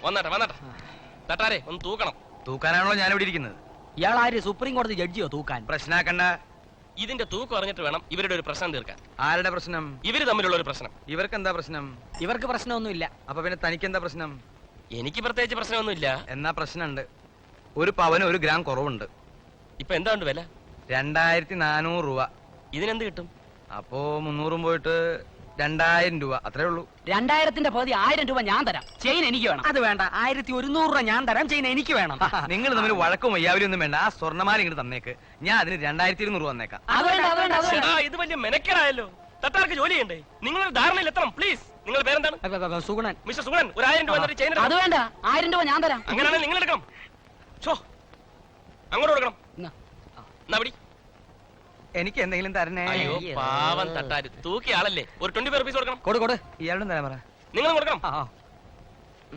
വന്നാട്ടെ വന്നാട്ടെ. തട്ടാരെ ഒന്ന് തൂക്കണം. തൂക്കാനാണല്ലോ ഞാൻ ഇവിടെ ഇരിക്കുന്നത്. ഇയാൾ ആര് സുപ്രീം കോടതി ജഡ്ജിയോ തൂക്കാൻ? പ്രശ്നാക്കണ്ട. ഇതിന്റെ തൂക്കം അറിഞ്ഞിട്ട് വേണം ഇവരുടെ ഒരു പ്രശ്നം തീർക്കാൻ. ആരുടെ പ്രശ്നം? ഇവര് തമ്മിലുള്ള ഒരു പ്രശ്നം. ഇവർക്ക് എന്താ പ്രശ്നം? ഇവർക്ക് പ്രശ്നമൊന്നുമില്ല. അപ്പൊ പിന്നെ തനിക്ക് എന്താ പ്രശ്നം? എനിക്ക് പ്രത്യേകിച്ച് പ്രശ്നമൊന്നുമില്ല. എന്നാ പ്രശ്നമുണ്ട്. ഒരു പവന് 1 ഗ്രാം കുറവുണ്ട്. ഇപ്പൊ എന്താ ഉണ്ട് വില? 2400 രൂപ. ഇതിനെന്ത് കിട്ടും? അപ്പോ 300 പോയിട്ട് 2000 രൂപ. അത്രേ ഉള്ളൂ. 2000ന്റെ പകുതി 1000 രൂപ ഞാൻ തരാം. ചെയിൻ എനിക്ക് വേണം. അത് വേണ്ട, 1100 രൂപ ഞാൻ തരാം. ചെയിൻ എനിക്ക് വേണം. നിങ്ങൾ തമ്മിൽ വഴക്കും വയ്യാവലും ഒന്നും വേണ്ട. ആ സ്വർണ്ണമാല ഇങ്ങോട്ട് തന്നേക്ക്. ഞാൻ അതിന് 2200 വന്നേക്കാം. അത് വേണ്ട, അത് വേണ്ട, അത് വേണ്ട. ഇത് വലിയ മെനക്കേടായല്ലോ. തട്ടാർക്ക് ജോലി ചെയ്യണ്ടേ? നിങ്ങളൊരു ധാരണയിൽ എത്തണം പ്ലീസ്. നിങ്ങളുടെ പേരെന്താണ്? സുഗുണൻ. മിസ്റ്റർ സുഗുണൻ, ഒരു 1000 രൂപ ചെയിൻ. അത് വേണ്ട, 1000 രൂപ ഞാൻ തരാം. അങ്ങനെയാണെങ്കിൽ നിങ്ങൾ എടുക്കണം. അങ്ങോട്ട് കൊടുക്കണം. എന്നാ പിടി. എനിക്ക് എന്തെങ്കിലും തരണേ. അയ്യോ പാവം തട്ടാര്. തൂക്കിയ ആളല്ലേ, ഒരു 25 റുപ്പീസ് കൊടുക്കണം. കൊടു. ഇയാളും തരാൻ പറ. നിങ്ങൾ കൊടുക്കണം.